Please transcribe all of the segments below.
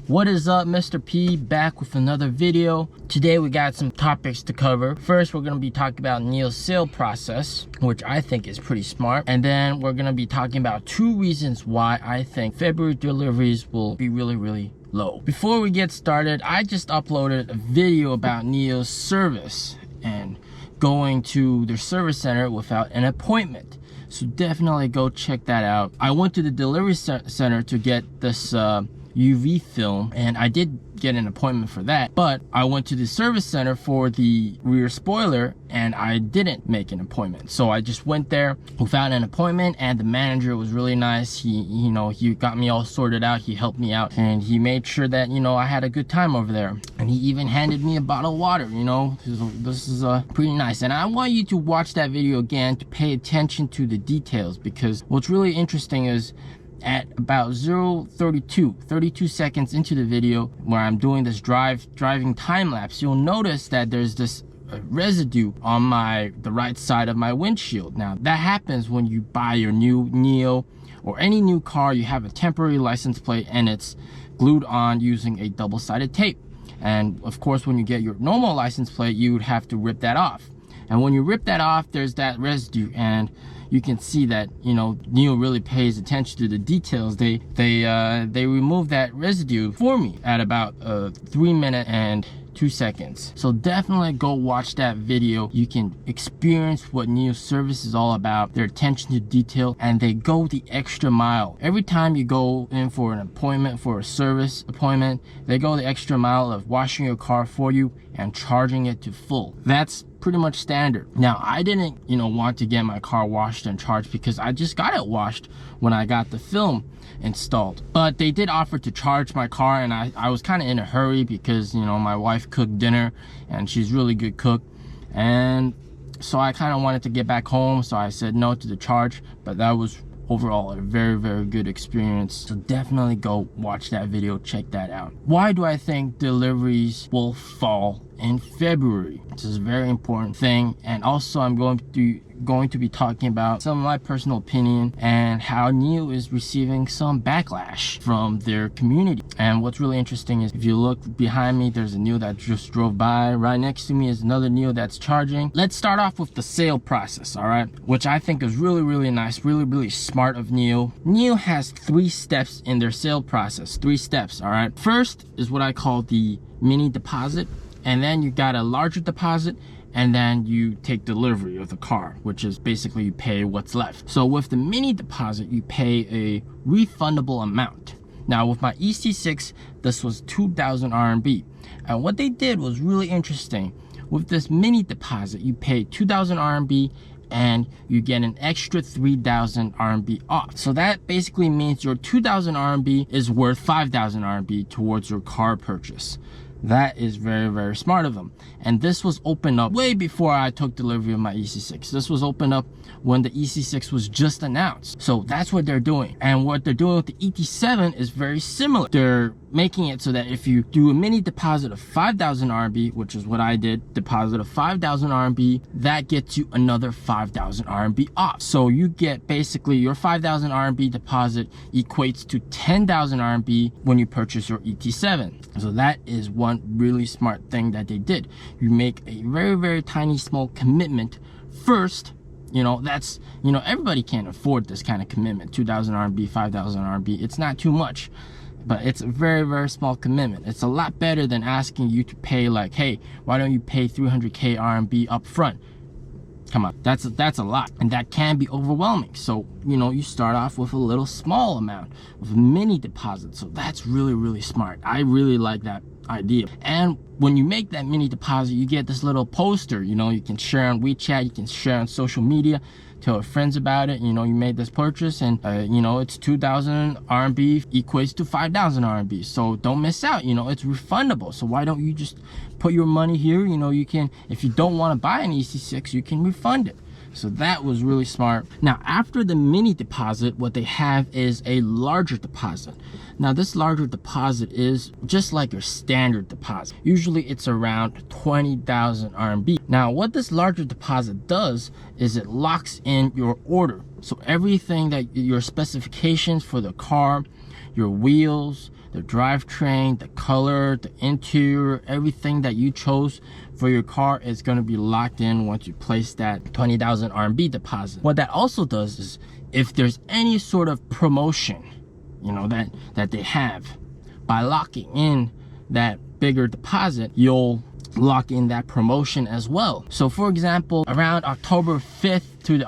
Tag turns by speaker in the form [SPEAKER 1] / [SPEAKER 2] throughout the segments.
[SPEAKER 1] What is up, Mr. P, back with another video. Today we got some topics to cover. First, we're going to be talking about NIO's sale process, which I think is pretty smart. And then we're going to be talking about 2 reasons why I think February deliveries will be really low. Before we get started, I just uploaded a video about NIO's service and going to their service center without an appointment. So definitely go check that out. I went to the delivery center to get this UV film, and I did get an appointment for that, but I went to the service center for the rear spoiler and I didn't make an appointment. So I just went there without an appointment, and the manager was really nice. He got me all sorted out. He helped me out and he made sure that, I had a good time over there. And he even handed me a bottle of water, This is pretty nice. And I want you to watch that video again to pay attention to the details, because what's really interesting is at about 32 seconds into the video where I'm doing this driving time lapse, you'll notice that there's this residue on the right side of my windshield. Now that happens when you buy your new NIO or any new car. You have a temporary license plate and it's glued on using a double-sided tape. And of course, when you get your normal license plate, you would have to rip that off. And when you rip that off, there's that residue, and you can see that NIO really pays attention to the details. They removed that residue for me at about 3 minutes and 2 seconds. So definitely go watch that video. You can experience what NIO service is all about, their attention to detail, and they go the extra mile. Every time you go in for an appointment, for a service appointment, they go the extra mile of washing your car for you and charging it to full. That's pretty much standard. Now, I didn't, want to get my car washed and charged because I just got it washed when I got the film installed. But they did offer to charge my car, and I was kind of in a hurry because, my wife cooked dinner and she's really good cook. And so I kind of wanted to get back home, so I said no to the charge. But that was overall a very good experience. So definitely go watch that video, check that out. Why do I think deliveries will fall in February? This is a very important thing, and also I'm going to be talking about some of my personal opinion and how NIO is receiving some backlash from their community. And what's really interesting is if you look behind me, there's a NIO that just drove by. Right next to me is another NIO that's charging. Let's start off with the sale process, all right? Which I think is really nice, really smart of NIO. NIO has 3 steps in their sale process, 3 steps, all right? First is what I call the mini deposit, and then you got a larger deposit, and then you take delivery of the car, which is basically you pay what's left. So with the mini deposit, you pay a refundable amount. Now with my EC6, this was 2,000 RMB. And what they did was really interesting. With this mini deposit, you pay 2,000 RMB and you get an extra 3,000 RMB off. So that basically means your 2,000 RMB is worth 5,000 RMB towards your car purchase. That is very smart of them. And this was opened up way before I took delivery of my EC6. This was opened up when the EC6 was just announced. So that's what they're doing. And what they're doing with the ET7 is very similar. They're making it so that if you do a mini deposit of 5,000 RMB, which is what I did, deposit of 5,000 RMB, that gets you another 5,000 RMB off. So you get basically your 5,000 RMB deposit equates to 10,000 RMB when you purchase your ET7. So that is one really smart thing that they did. You make a very tiny small commitment first. That's, everybody can't afford this kind of commitment. 2,000 RMB, 5,000 RMB. It's not too much, but it's a very small commitment. It's a lot better than asking you to pay like, hey, why don't you pay 300k RMB up front? Come on, that's a lot, and that can be overwhelming. So you start off with a little small amount with a mini deposit. So that's really smart. I really like that idea. And when you make that mini deposit, you get this little poster. You can share on WeChat, you can share on social media, tell your friends about it. You made this purchase, and it's 2,000 RMB equates to 5,000 RMB. So don't miss out. It's refundable. So why don't you just put your money here? You can, if you don't want to buy an EC6, you can refund it. So that was really smart. Now, after the mini deposit, what they have is a larger deposit. Now, this larger deposit is just like your standard deposit. Usually it's around 20,000 RMB. Now, what this larger deposit does is it locks in your order. So everything that your specifications for the car, your wheels, the drivetrain, the color, the interior, everything that you chose for your car is going to be locked in once you place that 20,000 RMB deposit. What that also does is, if there's any sort of promotion, you know, that they have, by locking in that bigger deposit, you'll lock in that promotion as well. So for example, around October 5th to the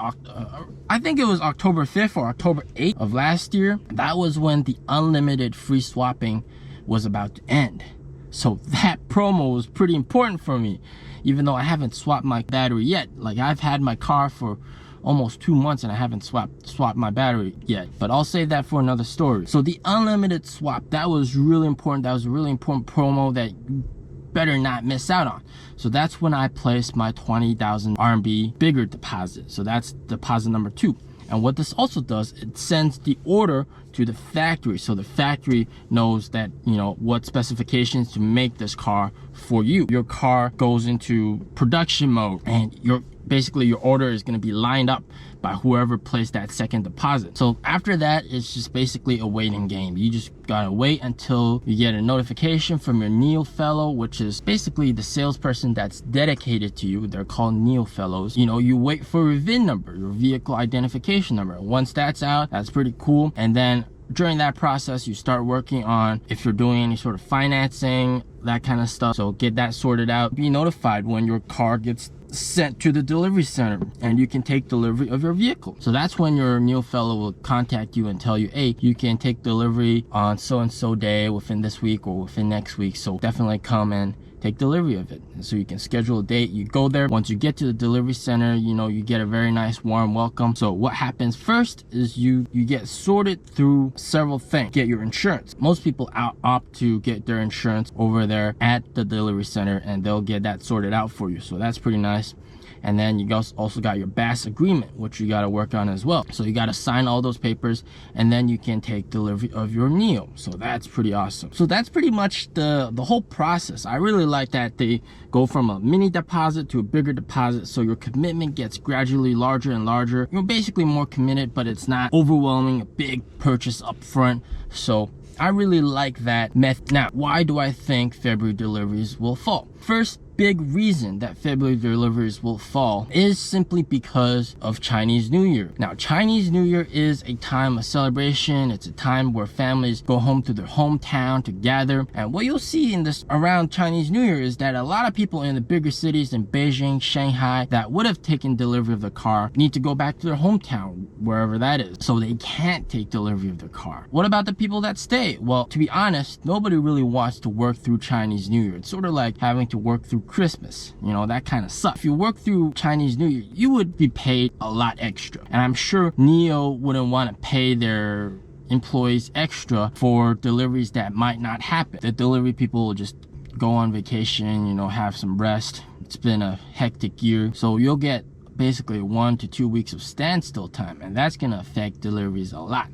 [SPEAKER 1] I think it was October 5th or October 8th of last year, that was when the unlimited free swapping was about to end. So that promo was pretty important for me, even though I haven't swapped my battery yet. Like, I've had my car for almost 2 months and I haven't swapped my battery yet, but I'll save that for another story. So the unlimited swap, that was really important. That was a really important promo that you better not miss out on. So that's when I placed my 20,000 RMB bigger deposit. So that's deposit number 2. And what this also does, it sends the order to the factory. So the factory knows that, you know, what specifications to make this car for you. Your car goes into production mode, and basically your order is going to be lined up by whoever placed that second deposit. So after that, it's just basically a waiting game. You just gotta wait until you get a notification from your NIO fellow, which is basically the salesperson that's dedicated to you. They're called NIO fellows. You know, you wait for your VIN number, your vehicle identification number. Once that's out, that's pretty cool. And then during that process, you start working on, if you're doing any sort of financing, that kind of stuff. So get that sorted out. Be notified when your car gets sent to the delivery center and you can take delivery of your vehicle. So that's when your NIO fellow will contact you and tell you, hey, you can take delivery on so and so day within this week or within next week. So definitely come and take delivery of it. And so you can schedule a date, you go there. Once you get to the delivery center, you know, you get a very nice warm welcome. So what happens first is you get sorted through several things. Get your insurance. Most people opt to get their insurance over there at the delivery center, and they'll get that sorted out for you. So that's pretty nice. And then you also got your BAS agreement, which you got to work on as well. So you got to sign all those papers, and then you can take delivery of your NIO. So that's pretty awesome. So that's pretty much the whole process. I really like that they go from a mini deposit to a bigger deposit, so your commitment gets gradually larger and larger. You're basically more committed, but it's not overwhelming, a big purchase up front. So I really like that method. Now, why do I think February deliveries will fall? First big reason that February deliveries will fall is simply because of Chinese New Year. Now, Chinese New Year is a time of celebration. It's a time where families go home to their hometown to gather. And what you'll see in this around Chinese New Year is that a lot of people in the bigger cities in Beijing, Shanghai, that would have taken delivery of the car need to go back to their hometown, wherever that is. So they can't take delivery of their car. What about the people that stay? Well, to be honest, nobody really wants to work through Chinese New Year. It's sort of like having to work through Christmas, you know, that kind of sucks. If you work through Chinese New Year, you would be paid a lot extra. And I'm sure NIO wouldn't want to pay their employees extra for deliveries that might not happen. The delivery people will just go on vacation, you know, have some rest. It's been a hectic year. So you'll get basically 1 to 2 weeks of standstill time, and that's going to affect deliveries a lot.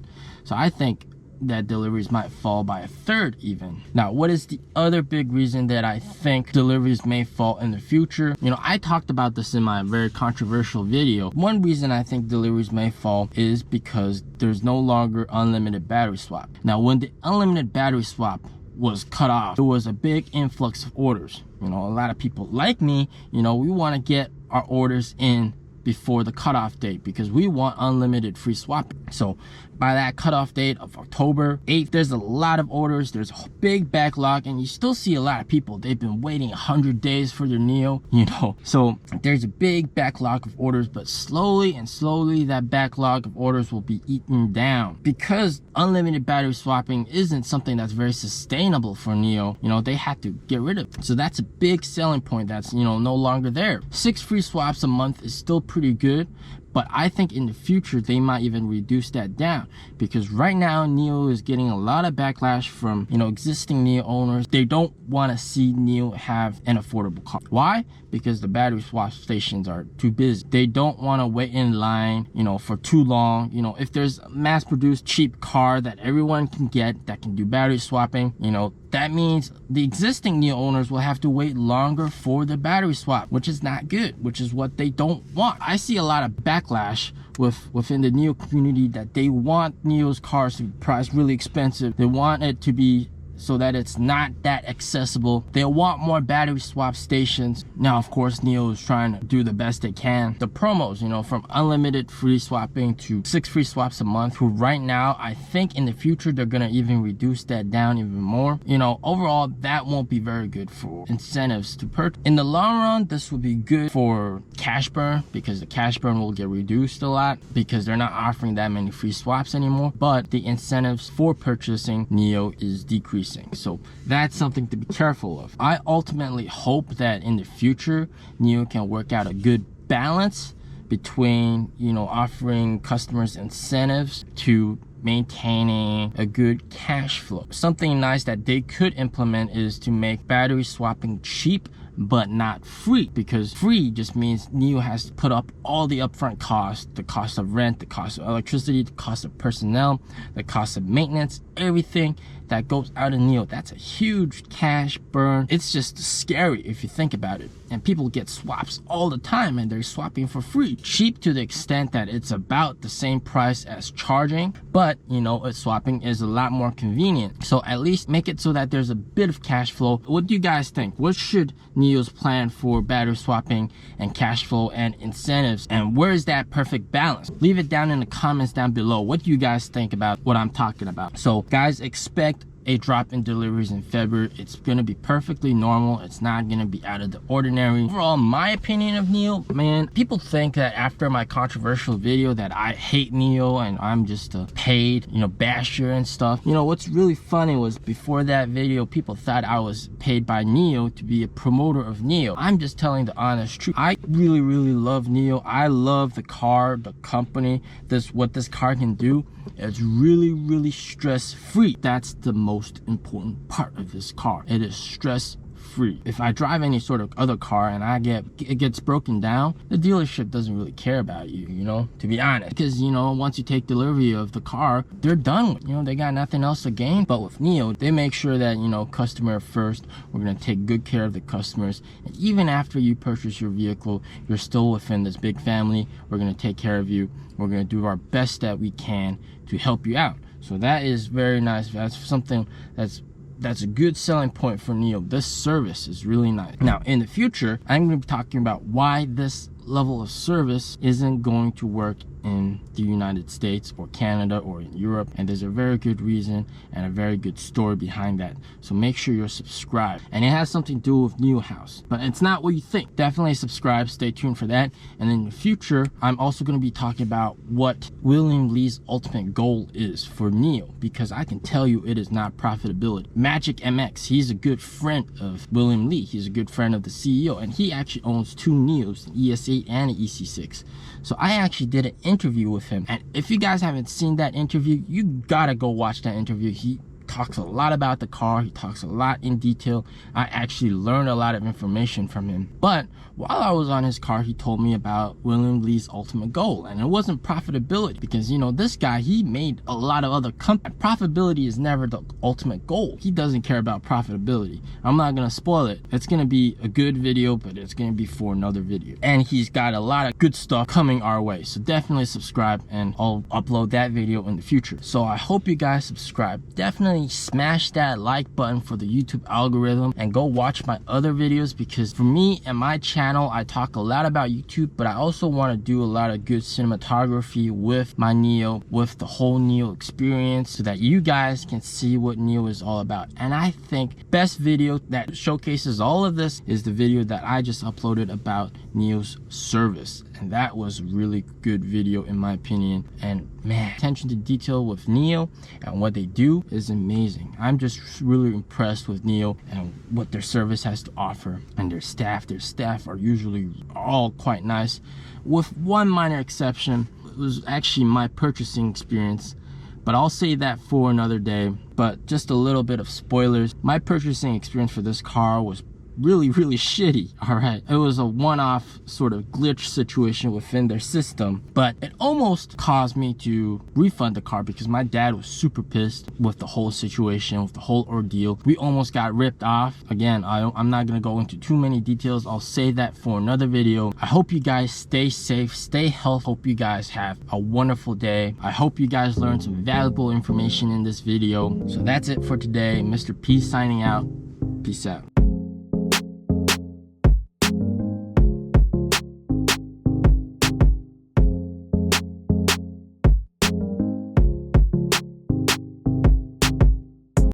[SPEAKER 1] So I think that deliveries might fall by a third even. Now, what is the other big reason that I think deliveries may fall in the future? You know, I talked about this in my very controversial video. One reason I think deliveries may fall is because there's no longer unlimited battery swap. Now, when the unlimited battery swap was cut off, there was a big influx of orders. You know, a lot of people like me, you know, we want to get our orders in before the cutoff date because we want unlimited free swapping. So by that cutoff date of October 8th, there's a lot of orders, there's a big backlog, and you still see a lot of people, they've been waiting 100 days for their NIO, you know. So there's a big backlog of orders, but slowly and slowly that backlog of orders will be eaten down because unlimited battery swapping isn't something that's very sustainable for NIO. You know, they had to get rid of it. So that's a big selling point that's, you know, no longer there. 6 free swaps a month is still pretty good, but I think in the future they might even reduce that down because right now NIO is getting a lot of backlash from, you know, existing NIO owners. They don't want to see NIO have an affordable car. Why? Because the battery swap stations are too busy. They don't want to wait in line, you know, for too long. You know, if there's a mass-produced cheap car that everyone can get that can do battery swapping, you know, that means the existing NIO owners will have to wait longer for the battery swap, which is not good, which is what they don't want. I see a lot of backlash within the NIO community that they want NIO's cars to be priced really expensive. They want it to be so that it's not that accessible. They want more battery swap stations. Now, of course, NIO is trying to do the best they can. The promos, you know, from unlimited free swapping to 6 free swaps a month, who right now, I think in the future, they're gonna even reduce that down even more. You know, overall, that won't be very good for incentives to purchase. In the long run, this will be good for cash burn, because the cash burn will get reduced a lot because they're not offering that many free swaps anymore, but the incentives for purchasing NIO is decreasing. So that's something to be careful of. I ultimately hope that in the future, NIO can work out a good balance between, you know, offering customers incentives to maintaining a good cash flow. Something nice that they could implement is to make battery swapping cheap but not free, because free just means NIO has to put up all the upfront costs, the cost of rent, the cost of electricity, the cost of personnel, the cost of maintenance, everything that goes out of NIO. That's a huge cash burn. It's just scary if you think about it. And people get swaps all the time, and they're swapping for free. Cheap to the extent that it's about the same price as charging, but you know, swapping is a lot more convenient. So at least make it so that there's a bit of cash flow. What do you guys think? What should NIO's plan for battery swapping and cash flow and incentives, and where is that perfect balance? Leave it down in the comments down below. What do you guys think about what I'm talking about? So guys, expect a drop in deliveries in February. It's gonna be perfectly normal. It's not gonna be out of the ordinary. Overall, my opinion of NIO, man, people think that after my controversial video that I hate NIO and I'm just a paid, you know, basher and stuff. You know, what's really funny was before that video, people thought I was paid by NIO to be a promoter of NIO. I'm just telling the honest truth. I really, really love NIO. I love the car, the company, what this car can do. It's really, really stress-free. That's the most important part of this car. It is stress-free. If I drive any sort of other car and it gets broken down, the dealership doesn't really care about you, you know, to be honest. Because, you know, once you take delivery of the car, they're done with, you know, they got nothing else to gain. But with NIO, they make sure that, you know, customer first. We're going to take good care of the customers. And even after you purchase your vehicle, you're still within this big family. We're going to take care of you. We're going to do our best that we can to help you out. So that is very nice. That's something that's a good selling point for NIO. This service is really nice. Now in the future, I'm going to be talking about why this level of service isn't going to work in the United States or Canada or in Europe, and there's a very good reason and a very good story behind that. So make sure you're subscribed, and it has something to do with NIO House, but it's not what you think. Definitely subscribe, stay tuned for that. And in the future, I'm also going to be talking about what William Li's ultimate goal is for NIO, because I can tell you it is not profitability. MagicMX, he's a good friend of William Li. He's a good friend of the CEO, and he actually owns 2 NIOs, an ES8 and an EC6. So I actually did an interview with him, and if you guys haven't seen that interview, you gotta go watch that interview. He talks a lot about the car. He talks a lot in detail. I actually learned a lot of information from him. But while I was on his car, he told me about William Li's ultimate goal, and it wasn't profitability, because, you know, this guy, he made a lot of other companies. Profitability is never the ultimate goal. He doesn't care about profitability. I'm not gonna spoil it. It's gonna be a good video, but it's gonna be for another video. And he's got a lot of good stuff coming our way, so definitely subscribe, and I'll upload that video in the future. So I hope you guys subscribe. Definitely smash that like button for the YouTube algorithm, and go watch my other videos, because for me and my channel, I talk a lot about YouTube, but I also want to do a lot of good cinematography with my NIO, with the whole NIO experience, so that you guys can see what NIO is all about. And I think best video that showcases all of this is the video that I just uploaded about NIO's service, and that was a really good video in my opinion. And man, attention to detail with NIO and what they do is amazing. I'm just really impressed with NIO and what their service has to offer, and their staff are usually all quite nice, with one minor exception. It was actually my purchasing experience, but I'll save that for another day. But just a little bit of spoilers. My purchasing experience for this car was really shitty. All right, it was a one-off sort of glitch situation within their system, but it almost caused me to refund the car because my dad was super pissed with the whole situation, with the whole ordeal. We almost got ripped off. Again, I'm not gonna go into too many details. I'll save that for another video. I hope you guys stay safe, stay healthy. Hope you guys have a wonderful day. I hope you guys learned some valuable information in this video. So that's it for today. Mr. P signing out. Peace out.